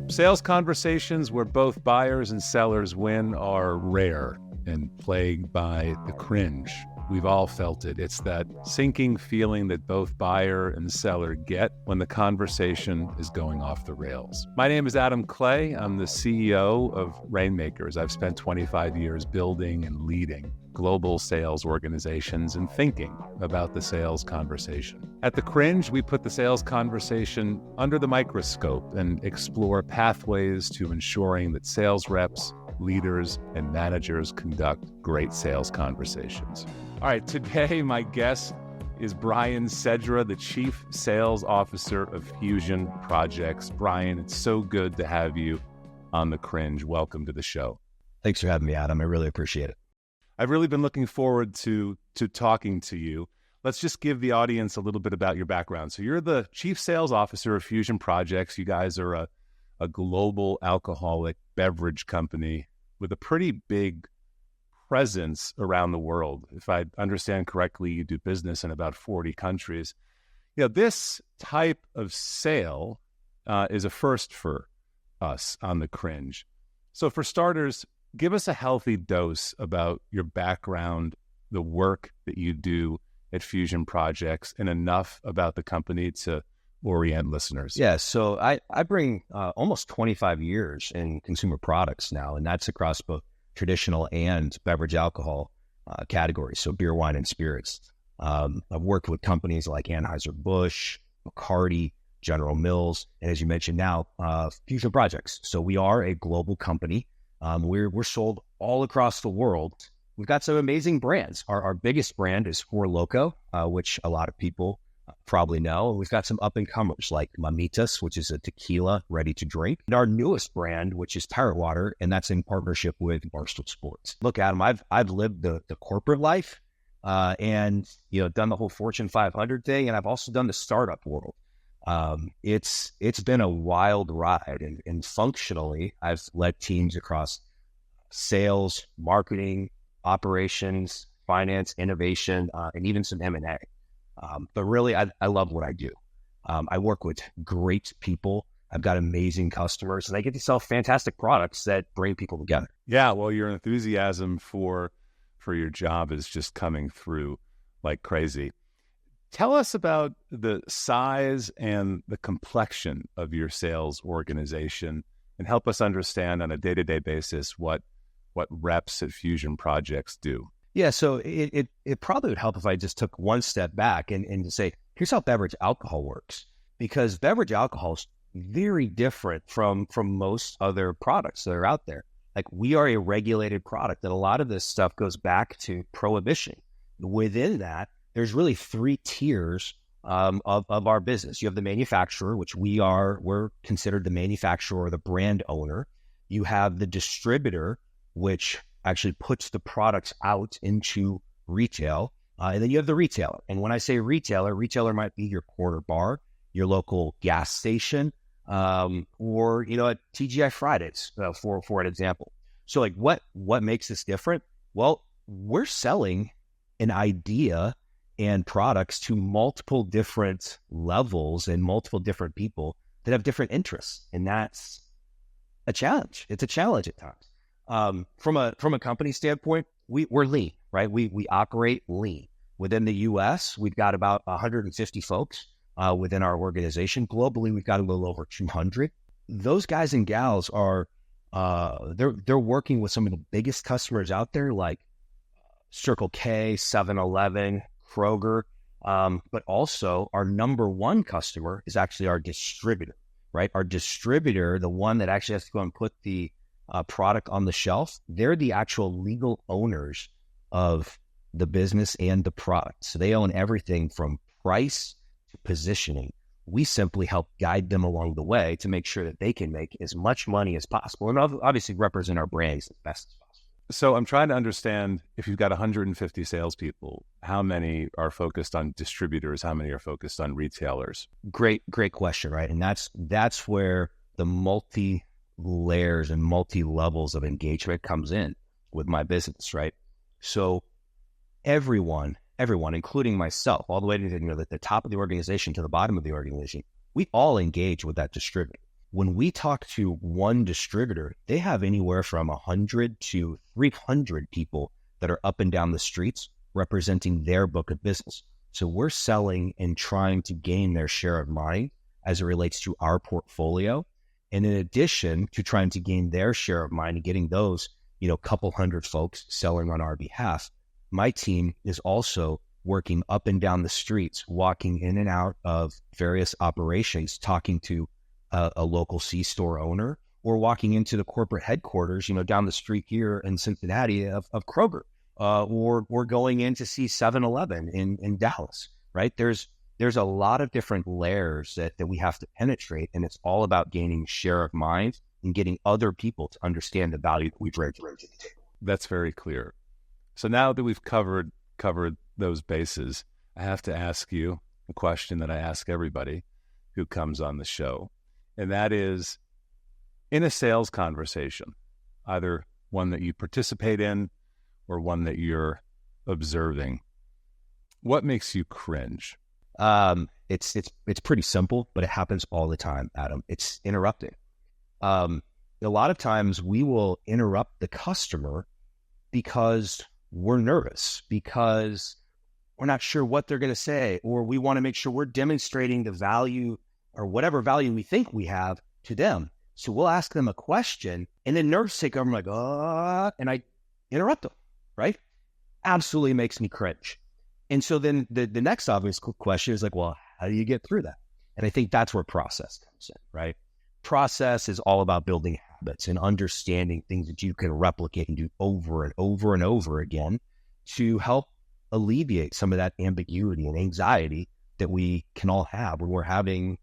Sales conversations where both buyers and sellers win are rare and plagued by the cringe. We've all felt it. It's that sinking feeling that both buyer and seller get when the conversation is going off the rails. My name is Adam Clay. I'm the CEO of Rainmakers. I've spent 25 years building and leading global sales organizations and thinking about the sales conversation. At the Cringe, we put the sales conversation under the microscope and explore pathways to ensuring that sales reps, leaders, and managers conduct great sales conversations. All right, today my guest is Brian Cedra, the Chief Sales Officer of Fusion Projects. Brian, it's so good to have you on the Cringe. Welcome to the show. Thanks for having me, Adam. I really appreciate it. I've really been looking forward to talking to you. Let's just give the audience a little bit about your background. So you're the Chief Sales Officer of Fusion Projects. You guys are a global alcoholic beverage company with a pretty big presence around the world. If I understand correctly, you do business in about 40 countries. You know, this type of sale is a first for us on the Cringe. So for starters, give us a healthy dose about your background, the work that you do at Fusion Projects, and enough about the company to orient listeners. Yeah, so I bring almost 25 years in consumer products now, and that's across both traditional and beverage alcohol categories, so beer, wine, and spirits. I've worked with companies like Anheuser-Busch, Bacardi, General Mills, and as you mentioned now, Fusion Projects. So we are a global company. We're sold all across the world. We've got some amazing brands. Our biggest brand is Four Loko, which a lot of people probably know. We've got some up-and-comers like Mamitas, which is a tequila ready to drink. And our newest brand, which is Parrot Water, and that's in partnership with Barstool Sports. Look, Adam, I've lived the corporate life and done the whole Fortune 500 thing, and I've also done the startup world. It's been a wild ride, and functionally, I've led teams across sales, marketing, operations, finance, innovation, and even some M&A. But really, I love what I do. I work with great people. I've got amazing customers, and I get to sell fantastic products that bring people together. Yeah, well, your enthusiasm for your job is just coming through like crazy. Tell us about the size and the complexion of your sales organization, and help us understand on a day-to-day basis what reps at Fusion Projects do. Yeah, so it probably would help if I just took one step back and to say, here's how beverage alcohol works. Because beverage alcohol is very different from most other products that are out there. Like, we are a regulated product, and a lot of this stuff goes back to prohibition. Within that, there's really three tiers of our business. You have the manufacturer, which we're considered the manufacturer or the brand owner. You have the distributor, which actually puts the products out into retail. And then you have the retailer. And when I say retailer might be your corner bar, your local gas station, or, a TGI Fridays, for an example. So like what makes this different? Well, we're selling an idea and products to multiple different levels and multiple different people that have different interests. And that's a challenge. It's a challenge at times. From a company standpoint, we're lean, right? We operate lean. Within the US, we've got about 150 folks within our organization. Globally, we've got a little over 200. Those guys and gals are they're working with some of the biggest customers out there, like Circle K, 7-Eleven, Kroger, but also our number one customer is actually our distributor, right? Our distributor, the one that actually has to go and put the product on the shelf, they're the actual legal owners of the business and the product. So they own everything from price to positioning. We simply help guide them along the way to make sure that they can make as much money as possible and obviously represent our brands as best as possible. So I'm trying to understand, if you've got 150 salespeople, how many are focused on distributors? How many are focused on retailers? Great question, right? And that's where the multi-layers and multi-levels of engagement comes in with my business, right? So everyone, including myself, all the way to the top of the organization to the bottom of the organization, we all engage with that distributor. When we talk to one distributor, they have anywhere from 100 to 300 people that are up and down the streets representing their book of business. So we're selling and trying to gain their share of mind as it relates to our portfolio. And in addition to trying to gain their share of mind and getting those, couple hundred folks selling on our behalf, my team is also working up and down the streets, walking in and out of various operations, talking to a local C-store owner, or walking into the corporate headquarters, down the street here in Cincinnati of Kroger, or going in to see 7-Eleven in Dallas, right? There's a lot of different layers that we have to penetrate, and it's all about gaining share of mind and getting other people to understand the value that we bring to the table. That's very clear. So now that we've covered those bases, I have to ask you a question that I ask everybody who comes on the show. And that is, in a sales conversation, either one that you participate in or one that you're observing, what makes you cringe? It's pretty simple, but it happens all the time, Adam. It's interrupting. A lot of times we will interrupt the customer because we're nervous, because we're not sure what they're going to say, or we want to make sure we're demonstrating the value or whatever value we think we have to them. So we'll ask them a question, and then nerves take over. I'm like, and I interrupt them, right? Absolutely makes me cringe. And so then the next obvious question is like, well, how do you get through that? And I think that's where process comes in, right? Process is all about building habits and understanding things that you can replicate and do over and over and over again to help alleviate some of that ambiguity and anxiety that we can all have when we're having,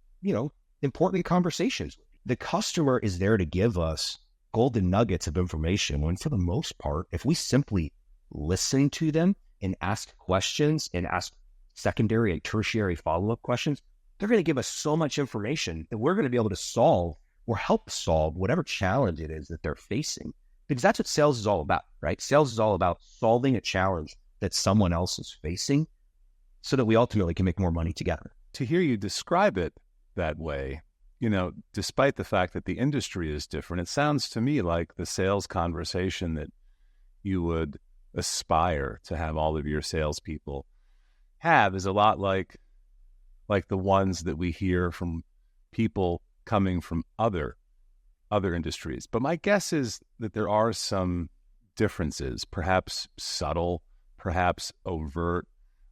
important conversations. The customer is there to give us golden nuggets of information when, for the most part, if we simply listen to them and ask questions and ask secondary and tertiary follow-up questions, they're going to give us so much information that we're going to be able to solve or help solve whatever challenge it is that they're facing. Because that's what sales is all about, right? Sales is all about solving a challenge that someone else is facing so that we ultimately can make more money together. To hear you describe it that way, despite the fact that the industry is different, it sounds to me like the sales conversation that you would aspire to have all of your salespeople have is a lot like the ones that we hear from people coming from other industries. But my guess is that there are some differences, perhaps subtle, perhaps overt,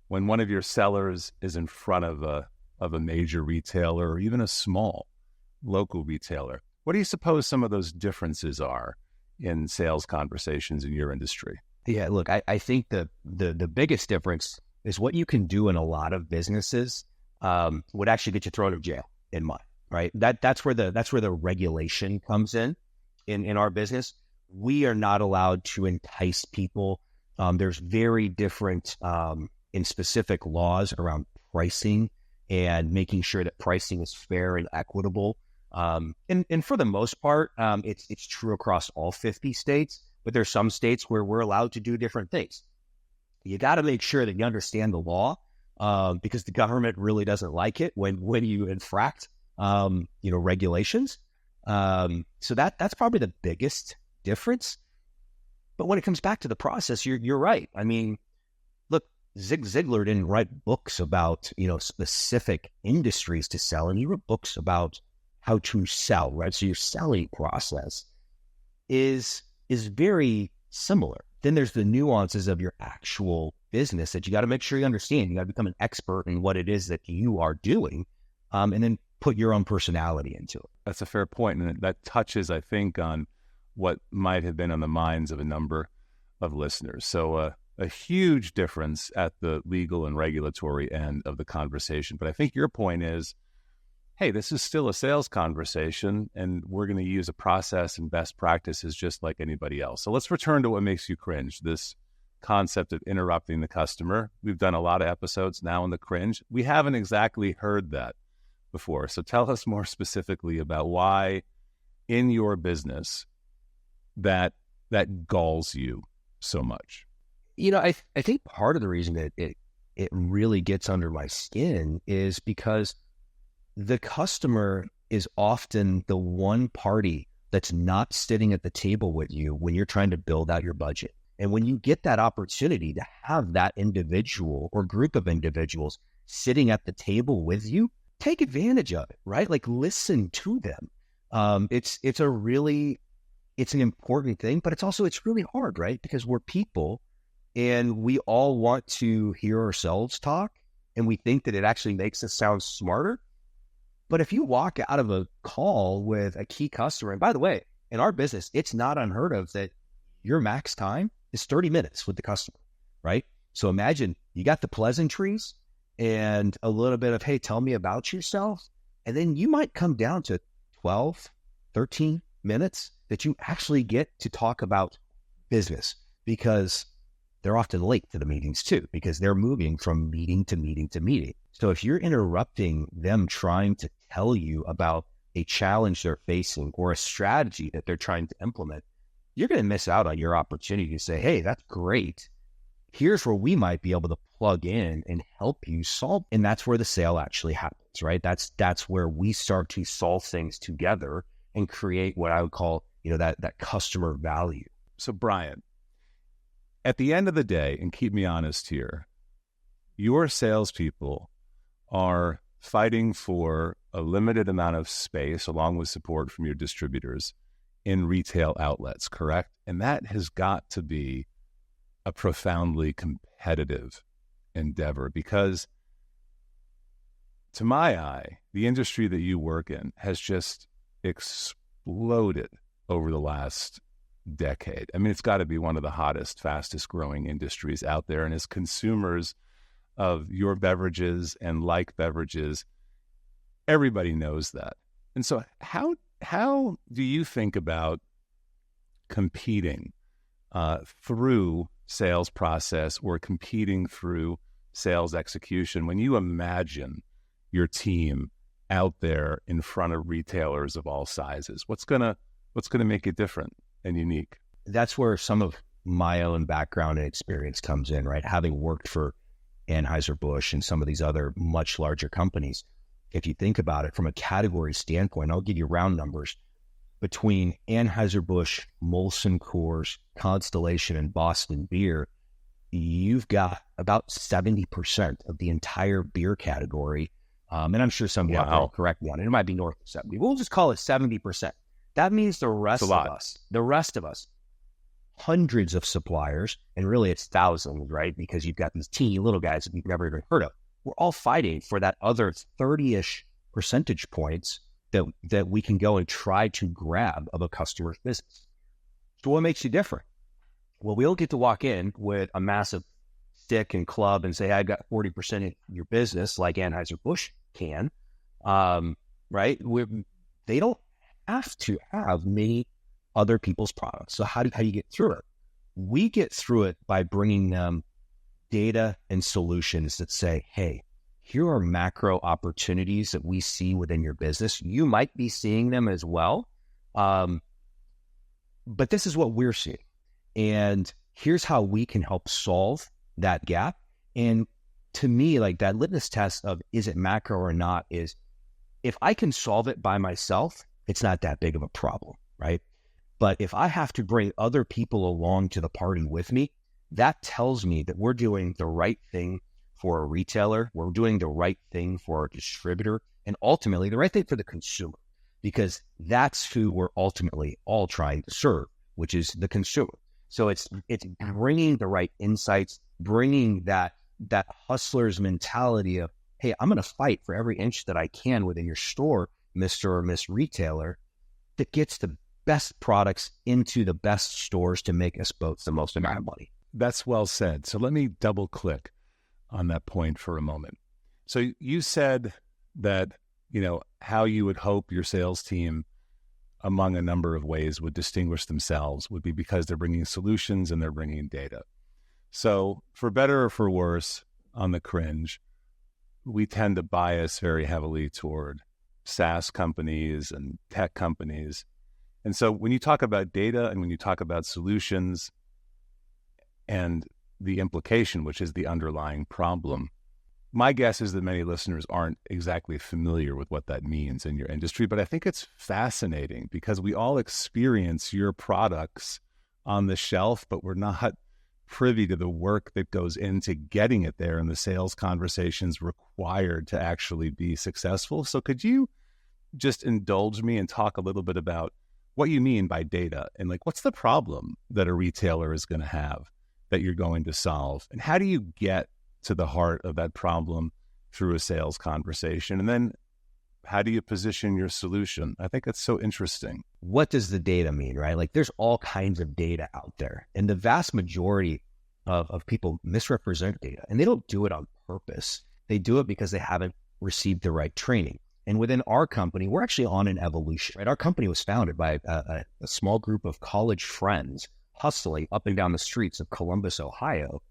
when one of your sellers is in front of a major retailer or even a small local retailer. What do you suppose some of those differences are in sales conversations in your industry? Yeah, look, I think the biggest difference is what you can do in a lot of businesses would actually get you thrown in jail, in mine, right? That's where the regulation comes in our business. We are not allowed to entice people. There's very different in specific laws around pricing and making sure that pricing is fair and equitable. And for the most part, it's true across all 50 states, but there's some states where we're allowed to do different things. You got to make sure that you understand the law, because the government really doesn't like it when you infract, regulations. So that's probably the biggest difference. But when it comes back to the process, you're right. I mean, look, Zig Ziglar didn't write books about, specific industries to sell, and he wrote books about how to sell, right? So your selling process is very similar. Then there's the nuances of your actual business that you got to make sure you understand. You got to become an expert in what it is that you are doing, and then put your own personality into it. That's a fair point, and that touches, I think, on what might have been on the minds of a number of listeners. So a huge difference at the legal and regulatory end of the conversation. But I think your point is, hey, this is still a sales conversation, and we're going to use a process and best practices just like anybody else. So let's return to what makes you cringe, this concept of interrupting the customer. We've done a lot of episodes now on the cringe. We haven't exactly heard that before. So tell us more specifically about why in your business that galls you so much. I think part of the reason that it really gets under my skin is because the customer is often the one party that's not sitting at the table with you when you're trying to build out your budget. And when you get that opportunity to have that individual or group of individuals sitting at the table with you, take advantage of it, right? Like listen to them. It's an important thing, but it's really hard, right? Because we're people and we all want to hear ourselves talk and we think that it actually makes us sound smarter. But if you walk out of a call with a key customer, and by the way, in our business, it's not unheard of that your max time is 30 minutes with the customer, right? So imagine you got the pleasantries and a little bit of, hey, tell me about yourself. And then you might come down to 12, 13 minutes that you actually get to talk about business, because they're often late to the meetings too, because they're moving from meeting to meeting to meeting. So if you're interrupting them trying to tell you about a challenge they're facing or a strategy that they're trying to implement, you're going to miss out on your opportunity to say, hey, that's great. Here's where we might be able to plug in and help you solve. And that's where the sale actually happens, right? That's where we start to solve things together and create what I would call, that customer value. So Brian, at the end of the day, and keep me honest here, your salespeople are fighting for a limited amount of space along with support from your distributors in retail outlets, correct? And that has got to be a profoundly competitive endeavor, because to my eye, the industry that you work in has just exploded over the last decade. I mean, it's got to be one of the hottest, fastest growing industries out there. And as consumers of your beverages and like beverages, everybody knows that. And so how do you think about competing through sales process or competing through sales execution when you imagine your team out there in front of retailers of all sizes? What's gonna make it different and unique? That's where some of my own background and experience comes in, right? Having worked for Anheuser-Busch and some of these other much larger companies. If you think about it from a category standpoint, I'll give you round numbers. Between Anheuser-Busch, Molson Coors, Constellation, and Boston Beer, you've got about 70% of the entire beer category. And I'm sure some people will correct me on it. It might be north of 70. We'll just call it 70%. That means the rest of us, hundreds of suppliers, and really it's thousands, right? Because you've got these teeny little guys that you've never even heard of. We're all fighting for that other 30-ish percentage points that we can go and try to grab of a customer's business. So what makes you different? Well, we don't get to walk in with a massive stick and club and say, I've got 40% of your business like Anheuser-Busch can, right? They don't have to have many other people's products. So how do you get through it? We get through it by bringing them data and solutions that say, hey, here are macro opportunities that we see within your business. You might be seeing them as well, but this is what we're seeing. And here's how we can help solve that gap. And to me, like that litmus test of is it macro or not is, if I can solve it by myself, it's not that big of a problem, right? But if I have to bring other people along to the party with me, that tells me that we're doing the right thing for a retailer, we're doing the right thing for our distributor, and ultimately the right thing for the consumer, because that's who we're ultimately all trying to serve, which is the consumer. So it's bringing the right insights, bringing that hustler's mentality of, hey, I'm going to fight for every inch that I can within your store, Mr. or Miss Retailer, that gets the best products into the best stores to make us both the most amount of money. That's well said. So let me double click on that point for a moment. So you said that, how you would hope your sales team, among a number of ways, would distinguish themselves would be because they're bringing solutions and they're bringing data. So for better or for worse, on the Cringe, we tend to bias very heavily toward SaaS companies and tech companies. And so when you talk about data and when you talk about solutions and the implication, which is the underlying problem, my guess is that many listeners aren't exactly familiar with what that means in your industry, but I think it's fascinating because we all experience your products on the shelf, but we're not privy to the work that goes into getting it there and the sales conversations required to actually be successful. So could you just indulge me and talk a little bit about what you mean by data and like what's the problem that a retailer is going to have that you're going to solve, and how do you get to the heart of that problem through a sales conversation, and then how do you position your solution? I think it's so interesting. What does the data mean, right? Like there's all kinds of data out there, and the vast majority of people misrepresent data, and they don't do it on purpose. They do it because they haven't received the right training. And within our company, we're actually on an evolution, right? Our company was founded by a small group of college friends hustling up and down the streets of Columbus, Ohio,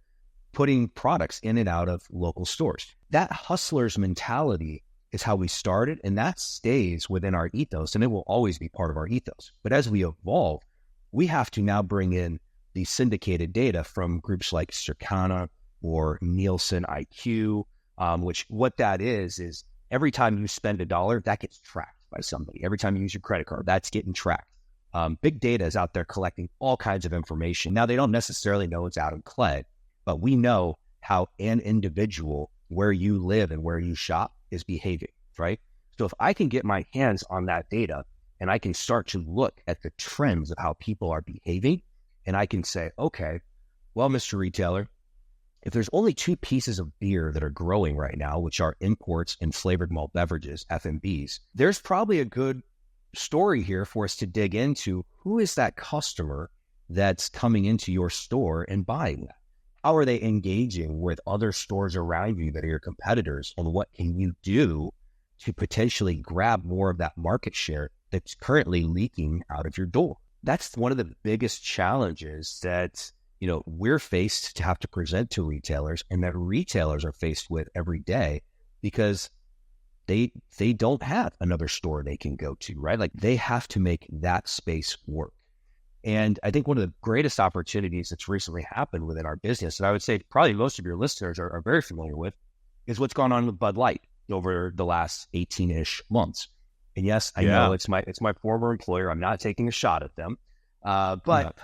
putting products in and out of local stores. That hustler's mentality is how we started, and that stays within our ethos, and it will always be part of our ethos. But as we evolve, we have to now bring in the syndicated data from groups like Circana or Nielsen IQ, which what that is every time you spend $1, that gets tracked by somebody. Every time you use your credit card, that's getting tracked. Big data is out there collecting all kinds of information. Now, they don't necessarily know it's Adam Clegg, but we know how an individual, where you live and where you shop, is behaving, right? So if I can get my hands on that data and I can start to look at the trends of how people are behaving, and I can say, okay, well, Mr. Retailer, if there's only 2 pieces of beer that are growing right now, which are imports and flavored malt beverages, FMBs, there's probably a good story here for us to dig into. Who is that customer that's coming into your store and buying that? How are they engaging with other stores around you that are your competitors? And what can you do to potentially grab more of that market share that's currently leaking out of your door? That's one of the biggest challenges that, we're faced to have to present to retailers, and that retailers are faced with every day, because they don't have another store they can go to, right? Like they have to make that space work. And I think one of the greatest opportunities that's recently happened within our business, and I would say probably most of your listeners are very familiar with, is what's gone on with Bud Light over the last 18-ish months. And yes, I know it's my former employer. I'm not taking a shot at them. But,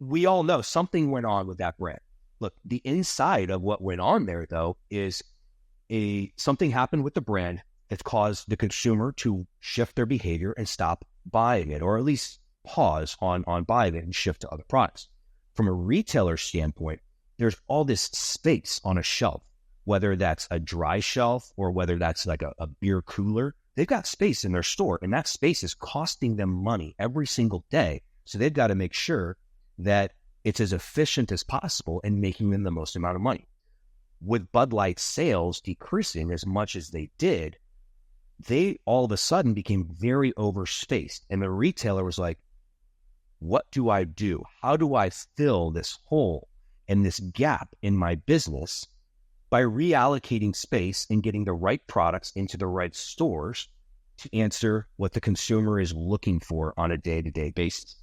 we all know something went on with that brand. Look, the inside of what went on there, though, is something happened with the brand that's caused the consumer to shift their behavior and stop buying it, or at least pause on buying it and shift to other products. From a retailer standpoint, there's all this space on a shelf, whether that's a dry shelf or whether that's like a beer cooler. They've got space in their store, and that space is costing them money every single day. So they've got to make sure that it's as efficient as possible and making them the most amount of money. With Bud Light sales decreasing as much as they did, they all of a sudden became very overspaced. And the retailer was like, what do I do? How do I fill this hole and this gap in my business by reallocating space and getting the right products into the right stores to answer what the consumer is looking for on a day-to-day basis?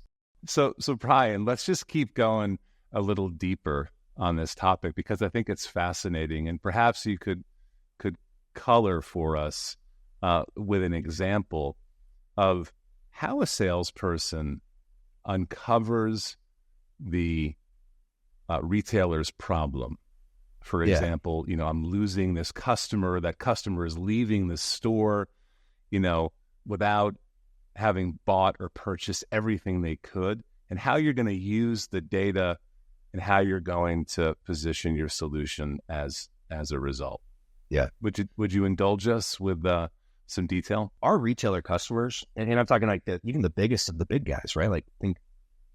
So Brian, let's just keep going a little deeper on this topic, because I think it's fascinating, and perhaps you could color for us with an example of how a salesperson uncovers the retailer's problem. For example, I'm losing this customer. That customer is leaving the store, without having bought or purchased everything they could, and how you're going to use the data and how you're going to position your solution as a result. Yeah. Would you indulge us with some detail? Our retailer customers, and I'm talking like even the biggest of the big guys, right? Like think,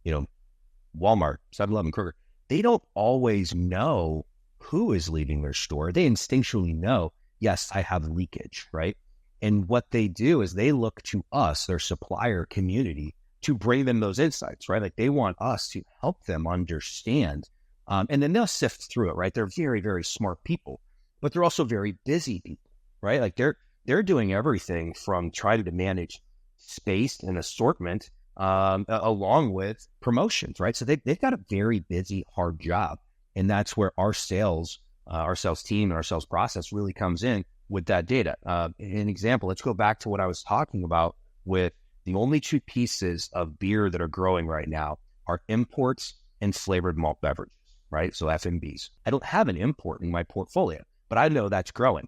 Walmart, 7-Eleven, Kroger, they don't always know who is leaving their store. They instinctually know, yes, I have leakage, right? And what they do is they look to us, their supplier community, to bring them those insights, right? Like they want us to help them understand. And then they'll sift through it, right? They're very, very smart people, but they're also very busy people, right? Like they're doing everything from trying to manage space and assortment along with promotions, right? So they've got a very busy, hard job. And that's where our sales our sales team and our sales process really comes in with that data. An example, let's go back to what I was talking about with the only two pieces of beer that are growing right now are imports and flavored malt beverages, right? So FMBs. I don't have an import in my portfolio, but I know that's growing.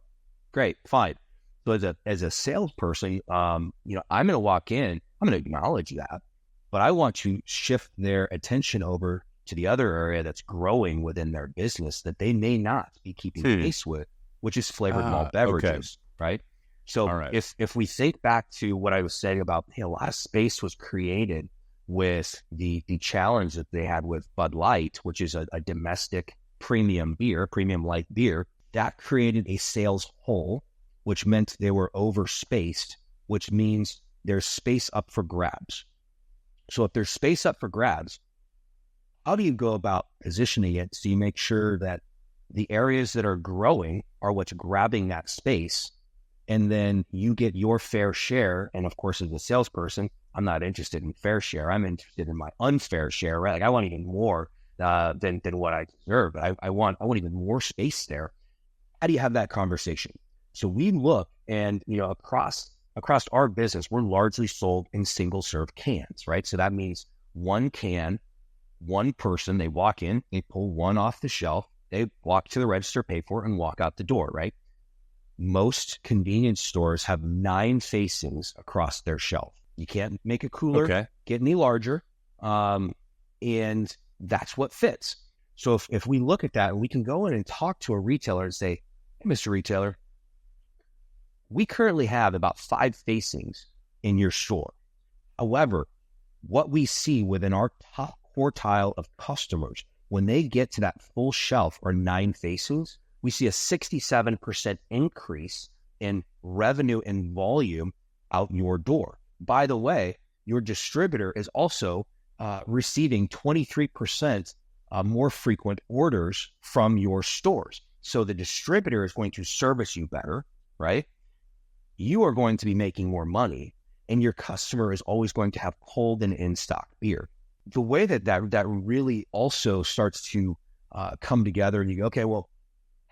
Great, fine. So as a salesperson, I'm going to walk in, I'm going to acknowledge that, but I want to shift their attention over to the other area that's growing within their business that they may not be keeping pace with, which is flavored malt beverages, right? So if we think back to what I was saying about, a lot of space was created with the challenge that they had with Bud Light, which is a domestic premium light beer, that created a sales hole, which meant they were overspaced, which means there's space up for grabs. So if there's space up for grabs, how do you go about positioning it so you make sure that the areas that are growing are what's grabbing that space, and then you get your fair share? And of course, as a salesperson, I'm not interested in fair share. I'm interested in my unfair share, right? Like I want even more than what I deserve. But I want even more space there. How do you have that conversation? So we look, and across our business, we're largely sold in single serve cans, right? So that means one can, one person, they walk in, they pull one off the shelf, they walk to the register, pay for it, and walk out the door, right? Most convenience stores have 9 facings across their shelf. You can't make a cooler get any larger, and that's what fits. So if we look at that, we can go in and talk to a retailer and say, hey, Mr. Retailer, we currently have about 5 facings in your store. However, what we see within our top quartile of customers, when they get to that full shelf or 9 facings, we see a 67% increase in revenue and volume out your door. By the way, your distributor is also receiving 23% more frequent orders from your stores. So the distributor is going to service you better, right? You are going to be making more money, and your customer is always going to have cold and in-stock beer. The way that really also starts to come together, and you go, okay, well,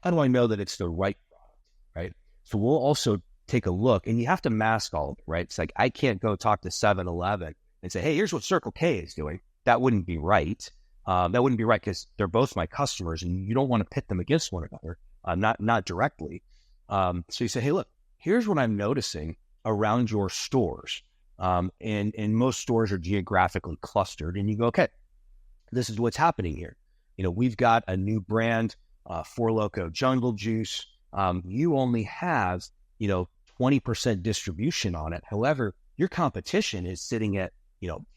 how do I know that it's the right product, right? So we'll also take a look, and you have to mask all of it, right? It's like, I can't go talk to 7-Eleven and say, hey, here's what Circle K is doing. That wouldn't be right. That wouldn't be right because they're both my customers, and you don't want to pit them against one another, not directly. So you say, hey, look, here's what I'm noticing around your stores. And most stores are geographically clustered, and you go, okay, this is what's happening here. We've got a new brand, Four Loko Jungle Juice. You only have, 20% distribution on it. However, your competition is sitting at,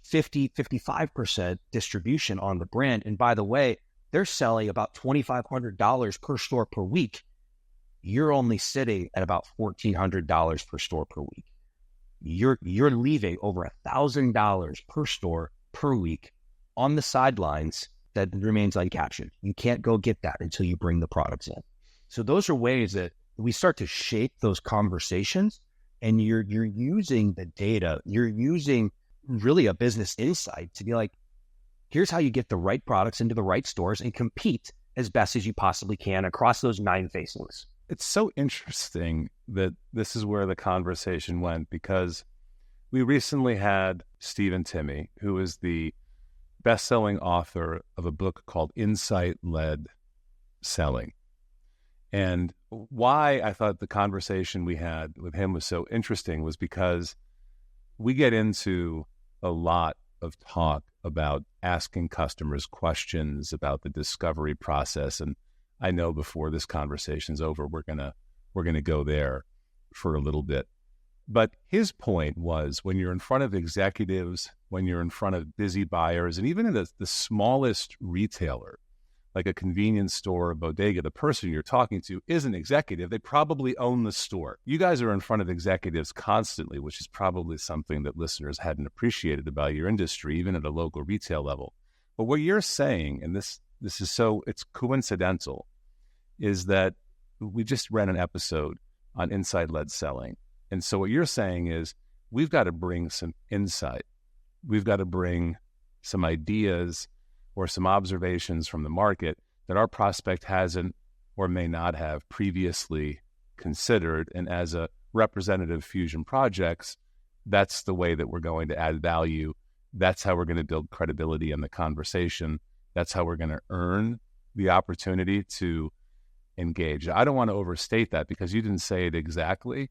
50, 55% distribution on the brand. And by the way, they're selling about $2,500 per store per week. You're only sitting at about $1,400 per store per week. You're leaving over $1,000 per store per week on the sidelines that remains uncaptured. You can't go get that until you bring the products in. So those are ways that we start to shape those conversations, and you're using the data. You're using really a business insight to be like, here's how you get the right products into the right stores and compete as best as you possibly can across those 9 facings. It's so interesting that this is where the conversation went, because we recently had Stephen Timmy, who is the best-selling author of a book called Insight-Led Selling. And why I thought the conversation we had with him was so interesting was because we get into a lot of talk about asking customers questions about the discovery process. And I know before this conversation's over, we're gonna go there for a little bit. But his point was, when you're in front of executives, when you're in front of busy buyers, and even in the smallest retailer, like a convenience store or bodega, the person you're talking to is an executive. They probably own the store. You guys are in front of executives constantly, which is probably something that listeners hadn't appreciated about your industry, even at a local retail level. But what you're saying, and this is so, it's coincidental, is that we just ran an episode on insight-led selling. And so what you're saying is, we've got to bring some insight. We've got to bring some ideas or some observations from the market that our prospect hasn't or may not have previously considered. And as a representative of Fusion Projects, that's the way that we're going to add value. That's how we're going to build credibility in the conversation. That's how we're going to earn the opportunity to engage. I don't want to overstate that because you didn't say it exactly,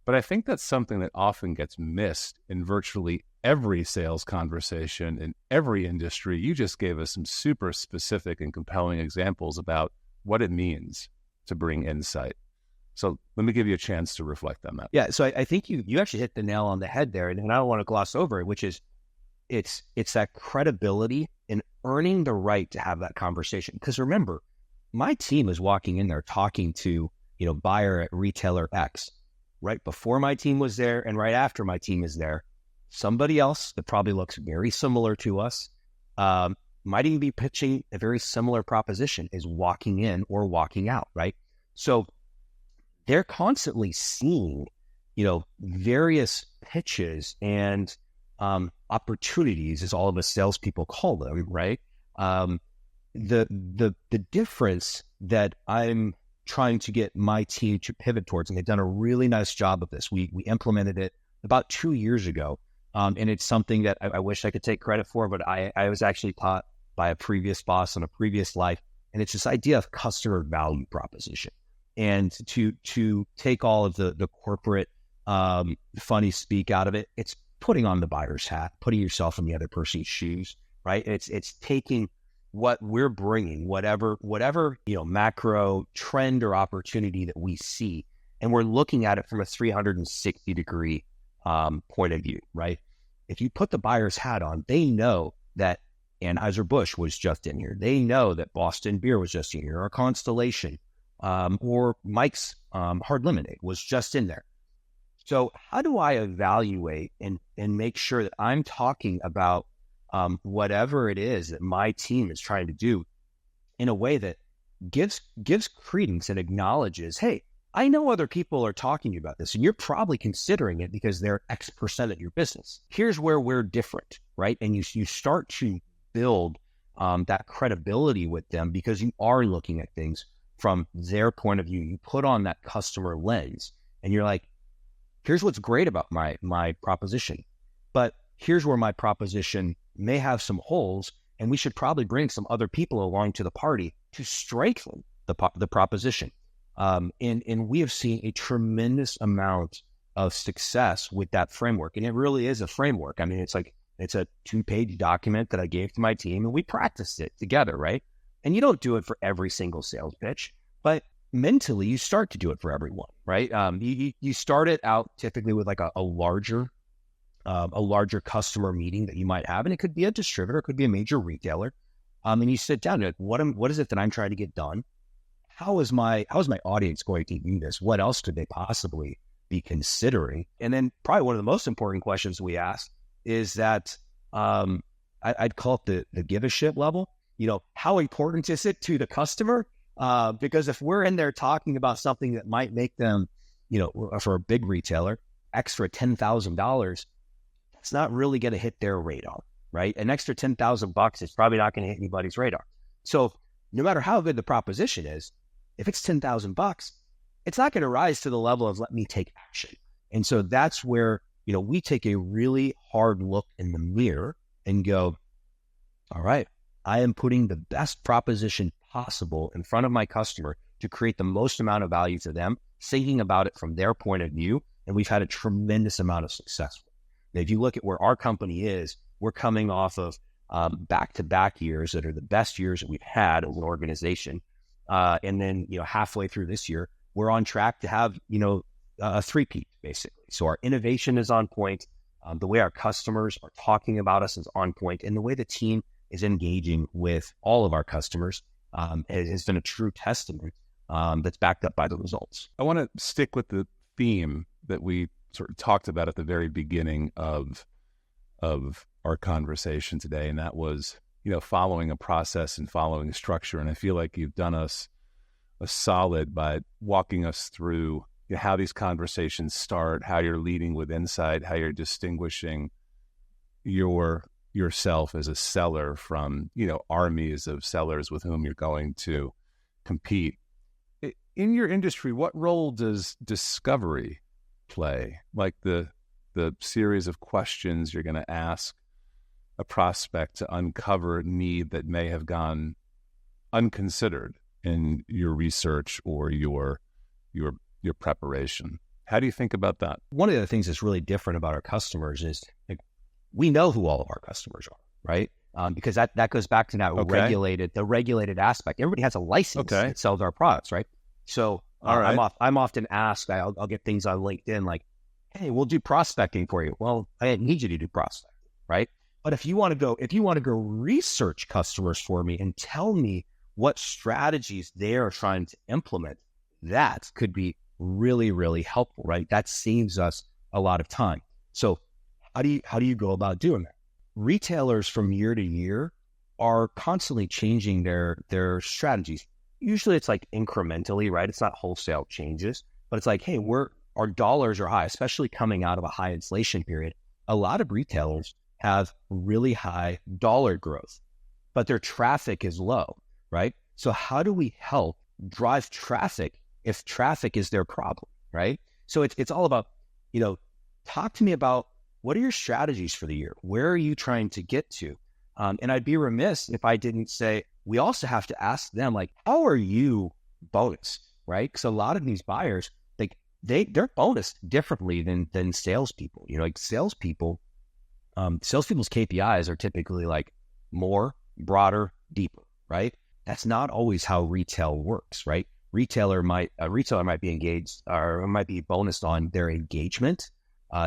but I think that's something that often gets missed in virtually every sales conversation in every industry. You just gave us some super specific and compelling examples about what it means to bring insight. So let me give you a chance to reflect on that. Yeah. So I think you actually hit the nail on the head there, and I don't want to gloss over it, which is it's that credibility and earning the right to have that conversation. Because remember, my team is walking in there talking to, buyer at retailer X right before my team was there and right after my team is there. Somebody else that probably looks very similar to us might even be pitching a very similar proposition is walking in or walking out, right? So they're constantly seeing, various pitches and opportunities, as all of us salespeople call them, right? The difference that I'm trying to get my team to pivot towards, and they've done a really nice job of this. We implemented it about 2 years ago, and it's something that I wish I could take credit for, but I was actually taught by a previous boss in a previous life, and it's this idea of customer value proposition. And to take all of the corporate funny speak out of it, it's putting on the buyer's hat, putting yourself in the other person's shoes, right? It's taking what we're bringing, whatever macro trend or opportunity that we see, and we're looking at it from a 360 degree point of view, right? If you put the buyer's hat on, they know that Anheuser-Busch was just in here. They know that Boston Beer was just in here, or Constellation, or Mike's Hard Lemonade was just in there. So how do I evaluate and make sure that I'm talking about whatever it is that my team is trying to do in a way that gives credence and acknowledges, hey, I know other people are talking to you about this, and you're probably considering it because they're X percent of your business. Here's where we're different, right? And you start to build that credibility with them because you are looking at things from their point of view. You put on that customer lens, and you're like, here's what's great about my proposition, but here's where my proposition may have some holes, and we should probably bring some other people along to the party to strengthen the proposition. And we have seen a tremendous amount of success with that framework. And it really is a framework. I mean, it's a 2-page document that I gave to my team, and we practiced it together, right? And you don't do it for every single sales pitch, but mentally you start to do it for everyone, right? You start it out typically with like a larger customer meeting that you might have, and it could be a distributor, it could be a major retailer. And you sit down and what is it that I'm trying to get done? How is my audience going to view this? What else could they possibly be considering? And then probably one of the most important questions we ask is that I'd call it the give a shit level. How important is it to the customer? Because if we're in there talking about something that might make them, for a big retailer, extra $10,000, that's not really going to hit their radar, right? An extra $10,000 is probably not going to hit anybody's radar. So no matter how good the proposition is, if it's $10,000, it's not going to rise to the level of let me take action. And so that's where, we take a really hard look in the mirror and go, all right, I am putting the best proposition possible in front of my customer to create the most amount of value to them, thinking about it from their point of view. And we've had a tremendous amount of success. Now, if you look at where our company is, we're coming off of back-to-back years that are the best years that we've had as an organization. And then, halfway through this year, we're on track to have, a three-peat, basically. So our innovation is on point. The way our customers are talking about us is on point, and the way the team is engaging with all of our customers has been a true testament that's backed up by the results. I want to stick with the theme that we sort of talked about at the very beginning of our conversation today, and that was, following a process and following a structure. And I feel like you've done us a solid by walking us through how these conversations start, how you're leading with insight, how you're distinguishing yourself as a seller from, armies of sellers with whom you're going to compete. In your industry, what role does discovery play? Like the series of questions you're going to ask a prospect to uncover a need that may have gone unconsidered in your research or your preparation. How do you think about that? One of the things that's really different about our customers is like, we know who all of our customers are, right? Because that goes back to that regulated aspect. Everybody has a license that sells our products, right? So I'm often asked, I'll get things on LinkedIn like, hey, we'll do prospecting for you. Well, I didn't need you to do prospecting, right? But if you want to go research customers for me and tell me what strategies they are trying to implement, that could be really, really helpful, right? That saves us a lot of time. So how do you go about doing that? Retailers from year to year are constantly changing their strategies. Usually it's like incrementally, right? It's not wholesale changes, but it's like, hey, our dollars are high, especially coming out of a high inflation period. A lot of retailers have really high dollar growth, but their traffic is low, right? So how do we help drive traffic if traffic is their problem, right? So it's all about, talk to me about what are your strategies for the year? Where are you trying to get to? And I'd be remiss if I didn't say, we also have to ask them, like, how are you bonused, right? Because a lot of these buyers, like they're bonused differently than salespeople. Like salespeople's KPIs are typically like more, broader, deeper, right? That's not always how retail works, right? A retailer might be engaged or might be bonused on their engagement.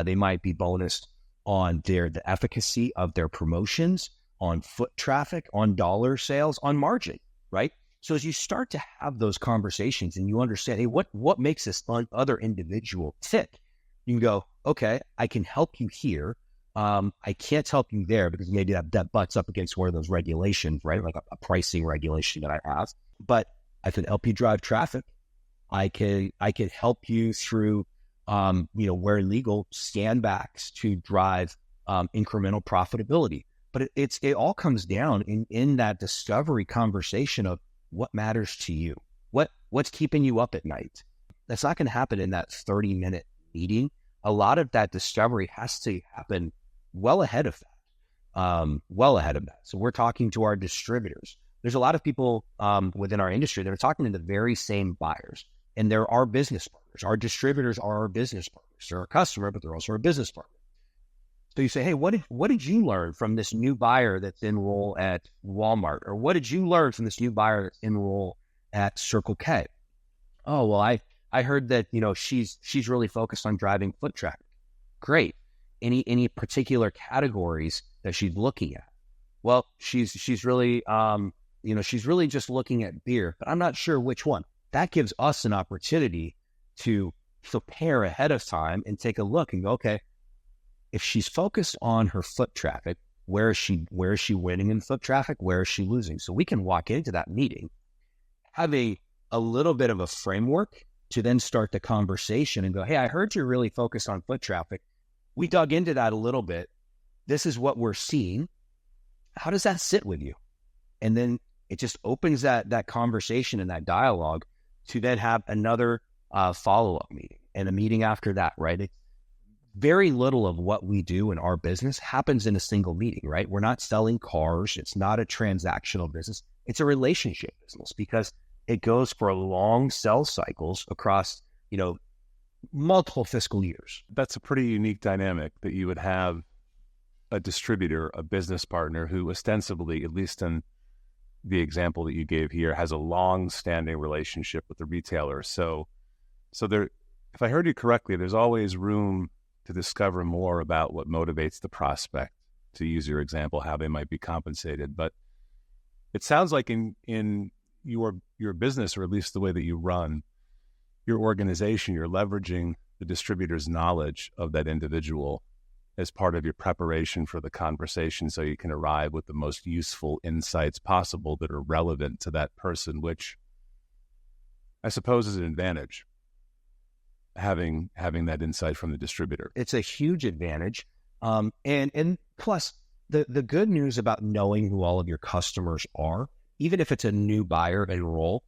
They might be bonused on the efficacy of their promotions, on foot traffic, on dollar sales, on margin, right? So as you start to have those conversations and you understand, hey, what makes this other individual tick? You can go, okay, I can help you here. I can't help you there because maybe that butts up against one of those regulations, right? Like a pricing regulation that I have, but I can help you drive traffic. I could help you through, where legal, stand backs to drive incremental profitability. But it all comes down in that discovery conversation of what matters to you, what's keeping you up at night. That's not going to happen in that 30-minute meeting. A lot of that discovery has to happen well ahead of that. So we're talking to our distributors. There's a lot of people within our industry that are talking to the very same buyers, and they're our business partners. Our distributors are our business partners. They're a customer, but they're also our business partner. So you say, hey, what did you learn from this new buyer that's in role at Walmart? Or what did you learn from this new buyer that's in role at Circle K? Oh, well, I heard that, she's really focused on driving foot traffic. Great. Any particular categories that she's looking at? Well, she's really, she's really just looking at beer, but I'm not sure which one. That gives us an opportunity to prepare ahead of time and take a look and go, okay, if she's focused on her foot traffic, where is she winning in foot traffic? Where is she losing? So we can walk into that meeting, have a little bit of a framework to then start the conversation and go, hey, I heard you're really focused on foot traffic. We dug into that a little bit. This is what we're seeing. How does that sit with you? And then it just opens that conversation and that dialogue to then have another follow-up meeting and a meeting after that, right? It's very little of what we do in our business happens in a single meeting, right? We're not selling cars. It's not a transactional business. It's a relationship business because it goes for long sales cycles across, multiple fiscal years. That's a pretty unique dynamic that you would have a distributor, a business partner who ostensibly, at least in the example that you gave here, has a long-standing relationship with the retailer. So there, if I heard you correctly, there's always room to discover more about what motivates the prospect, to use your example, how they might be compensated. But it sounds like in your business, or at least the way that you run your organization, you're leveraging the distributor's knowledge of that individual as part of your preparation for the conversation, so you can arrive with the most useful insights possible that are relevant to that person, which I suppose is an advantage, having that insight from the distributor. It's a huge advantage. And plus the good news about knowing who all of your customers are, even if it's a new buyer enroll,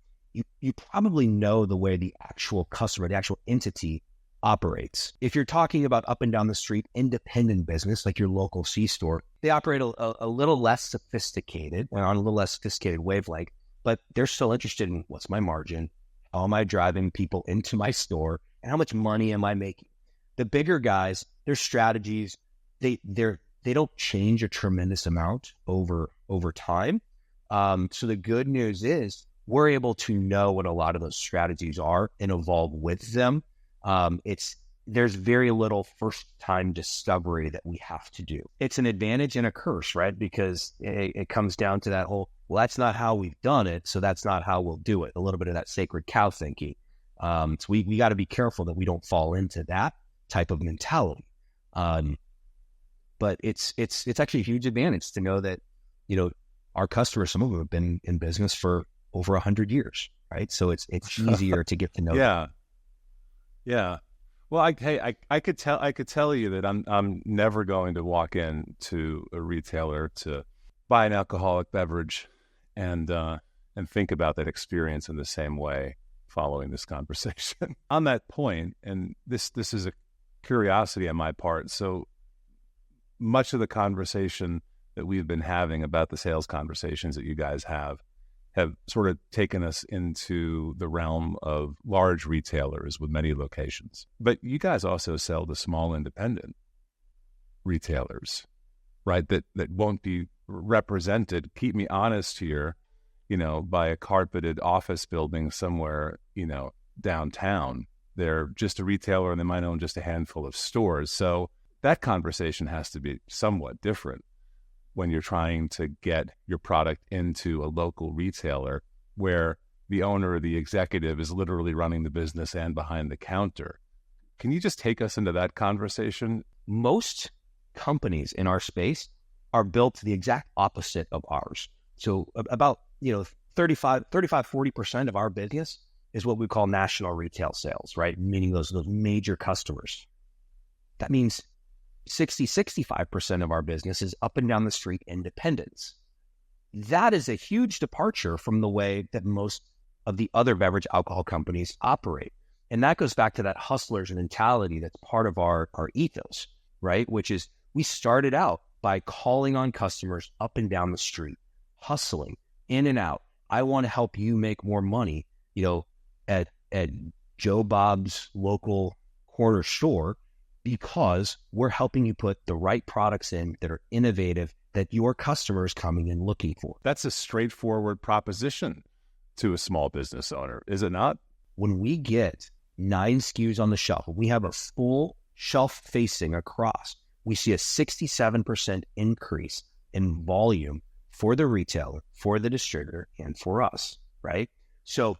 you probably know the way the actual customer, the actual entity operates. If you're talking about up and down the street independent business like your local C-store, they operate a little less sophisticated, or on a little less sophisticated wavelength, but they're still interested in what's my margin, how am I driving people into my store, and how much money am I making. The bigger guys, their strategies, they don't change a tremendous amount over time. So the good news is we're able to know what a lot of those strategies are and evolve with them. There's very little first-time discovery that we have to do. It's an advantage and a curse, right? Because it comes down to that whole, well, that's not how we've done it, so that's not how we'll do it. A little bit of that sacred cow thinking. So we got to be careful that we don't fall into that type of mentality. But it's actually a huge advantage to know that, our customers, some of them have been in business for over 100 years, right? So it's easier to get to know them. Yeah. Well, I could tell you that I'm never going to walk into a retailer to buy an alcoholic beverage and think about that experience in the same way following this conversation. On that point, and this is a curiosity on my part, so much of the conversation that we've been having about the sales conversations that you guys have sort of taken us into the realm of large retailers with many locations. But you guys also sell to small independent retailers, right? That won't be represented, keep me honest here, by a carpeted office building somewhere, downtown. They're just a retailer and they might own just a handful of stores. So that conversation has to be somewhat different when you're trying to get your product into a local retailer where the owner or the executive is literally running the business and behind the counter. Can you just take us into that conversation? Most companies in our space are built the exact opposite of ours. So about 40% of our business is what we call national retail sales, right? Meaning those major customers. That means 65% of our business is up and down the street independents. That is a huge departure from the way that most of the other beverage alcohol companies operate. And that goes back to that hustler's mentality that's part of our ethos, right? Which is we started out by calling on customers up and down the street, hustling in and out. I want to help you make more money, at Joe Bob's local corner store, because we're helping you put the right products in that are innovative, that your customers coming in looking for. That's a straightforward proposition to a small business owner, is it not? When we get 9 SKUs on the shelf, we have a full shelf facing across, we see a 67% increase in volume for the retailer, for the distributor, and for us, right? So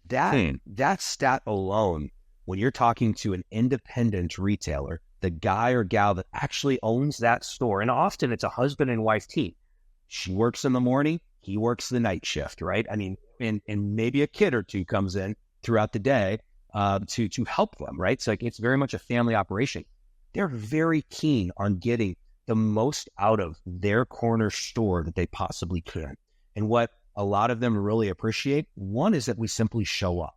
that stat alone, when you're talking to an independent retailer, the guy or gal that actually owns that store, and often it's a husband and wife team. She works in the morning, he works the night shift, right? I mean, and maybe a kid or two comes in throughout the day to help them, right? So it's very much a family operation. They're very keen on getting the most out of their corner store that they possibly can. And what a lot of them really appreciate, one is that we simply show up.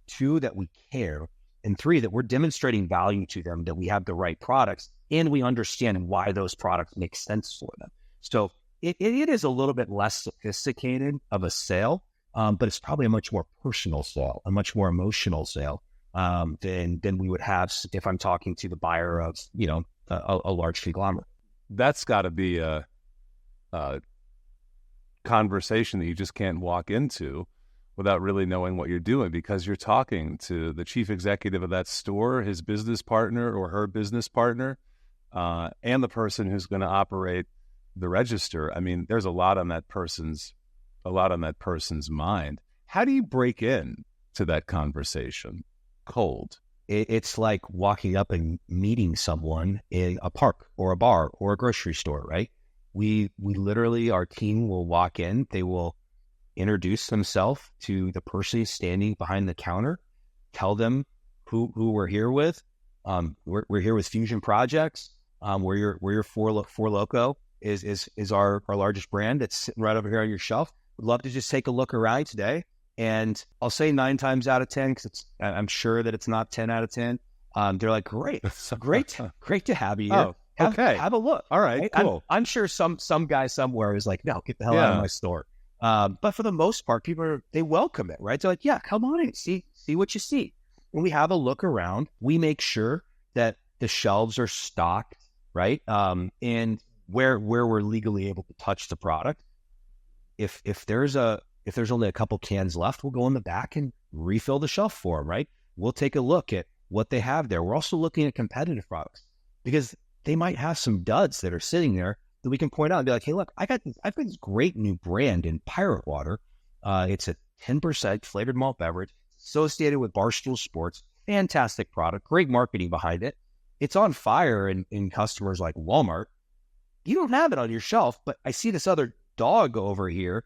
2, that we care. And 3, that we're demonstrating value to them, that we have the right products and we understand why those products make sense for them. So it is a little bit less sophisticated of a sale, but it's probably a much more personal sale, a much more emotional sale than we would have if I'm talking to the buyer of, a large conglomerate. That's got to be a conversation that you just can't walk into without really knowing what you're doing, because you're talking to the chief executive of that store, his business partner or her business partner, and the person who's going to operate the register. I mean, there's a lot on that person's mind. How do you break in to that conversation cold? It's like walking up and meeting someone in a park or a bar or a grocery store, right? We literally, our team will walk in, they will introduce themselves to the person standing behind the counter, tell them who we're here with. We're here with Fusion Projects. We're your Four Loko is our largest brand that's sitting right over here on your shelf. We'd love to just take a look around today And I'll say 9 times out of 10, because I'm sure that it's not 10 out of 10. They're like, great to have you here. Oh, okay. Have a look. All right, cool. I'm sure some guy somewhere is like, no, get the hell out of my store. But for the most part, they welcome it, right? They're like, yeah, come on in, see what you see. When we have a look around, we make sure that the shelves are stocked, right? And where we're legally able to touch the product. If there's only a couple cans left, we'll go in the back and refill the shelf for them, right? We'll take a look at what they have there. We're also looking at competitive products because they might have some duds that are sitting there that we can point out and be like, hey, look, I've got this great new brand in Pirate Water. It's a 10% flavored malt beverage associated with Barstool Sports. Fantastic product, great marketing behind it. It's on fire in customers like Walmart. You don't have it on your shelf, but I see this other dog over here.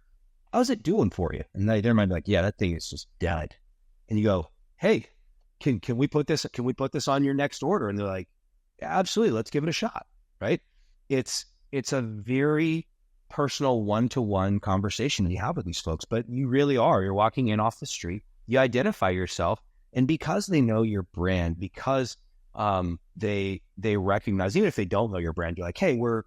How's it doing for you? And they might be like, yeah, that thing is just dead. And you go, hey, can we put this on your next order? And they're like, yeah, absolutely, let's give it a shot, right? It's a very personal one-to-one conversation you have with these folks, but you're walking in off the street, you identify yourself, and because they know your brand, because they recognize, even if they don't know your brand, you're like, hey, we're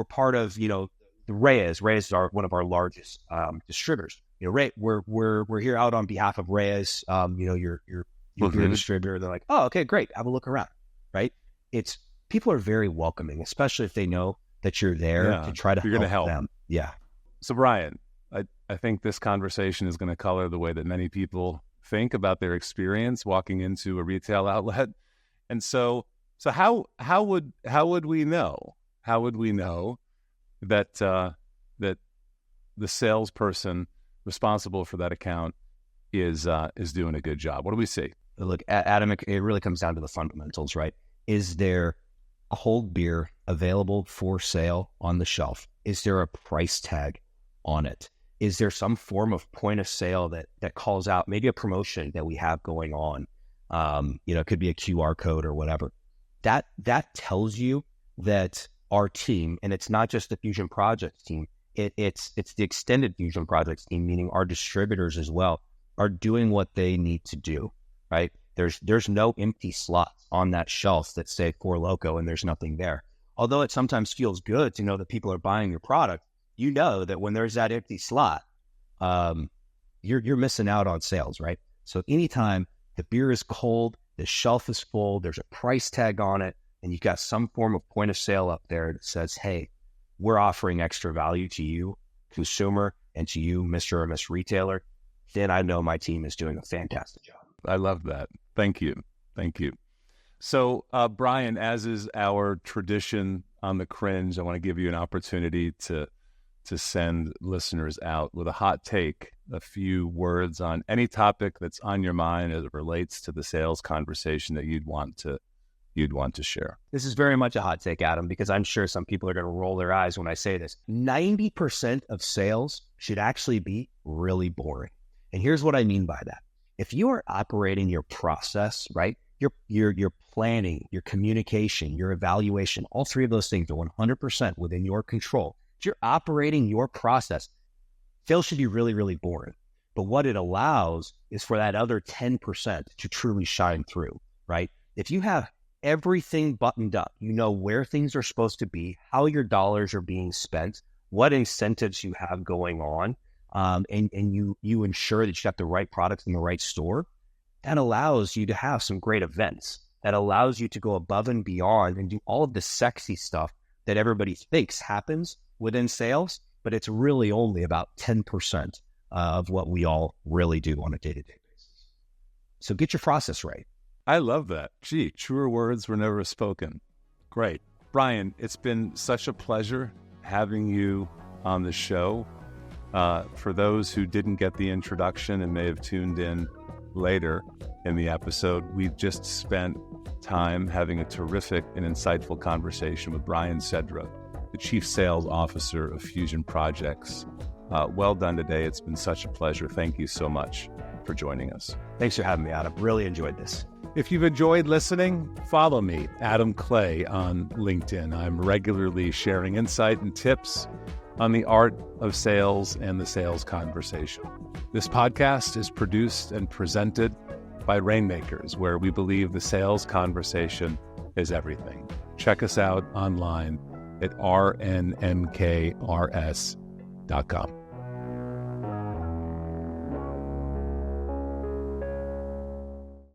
part of, the Reyes. Reyes are one of our largest distributors. We're here out on behalf of Reyes. You're a distributor. They're like, oh, okay, great. Have a look around, right? People are very welcoming, especially if they know that you're there to try to help them. Yeah. So Brian, I think this conversation is going to color the way that many people think about their experience walking into a retail outlet. And so how would we know? How would we know that that the salesperson responsible for that account is doing a good job? What do we see? Look, Adam, it really comes down to the fundamentals, right? Is there cold beer available for sale on the shelf? Is there a price tag on it? Is there some form of point of sale that calls out maybe a promotion that we have going on? It could be a QR code or whatever. That tells you that our team, and it's not just the Fusion Projects team, it's the extended Fusion Projects team, meaning our distributors as well, are doing what they need to do, right? There's no empty slots on that shelf that say Four Loko and there's nothing there. Although it sometimes feels good to know that people are buying your product, you know that when there's that empty slot, you're missing out on sales, right? So anytime the beer is cold, the shelf is full, there's a price tag on it, and you've got some form of point of sale up there that says, hey, we're offering extra value to you, consumer, and to you, Mr. or Miss Retailer, then I know my team is doing a fantastic job. I love that. Thank you. So, Brian, as is our tradition on the Cringe, I want to give you an opportunity to send listeners out with a hot take, a few words on any topic that's on your mind as it relates to the sales conversation that you'd want to share. This is very much a hot take, Adam, because I'm sure some people are going to roll their eyes when I say this. 90% of sales should actually be really boring. And here's what I mean by that. If you are operating your process, right, your planning, your communication, your evaluation, all three of those things are 100% within your control. If you're operating your process, sales should be really, really boring. But what it allows is for that other 10% to truly shine through, right? If you have everything buttoned up, you know where things are supposed to be, how your dollars are being spent, what incentives you have going on, and you ensure that you got the right products in the right store, that allows you to have some great events. That allows you to go above and beyond and do all of the sexy stuff that everybody thinks happens within sales, but it's really only about 10% of what we all really do on a day-to-day basis. So get your process right. I love that. Gee, truer words were never spoken. Great. Brian, it's been such a pleasure having you on the show. For those who didn't get the introduction and may have tuned in later in the episode, we've just spent time having a terrific and insightful conversation with Brian Cedra, the Chief Sales Officer of Fusion Projects. Well done today. It's been such a pleasure. Thank you so much for joining us. Thanks for having me, Adam. Really enjoyed this. If you've enjoyed listening, follow me, Adam Clay, on LinkedIn. I'm regularly sharing insight and tips on the art of sales and the sales conversation. This podcast is produced and presented by Rainmakers, where we believe the sales conversation is everything. Check us out online at rnmkrs.com.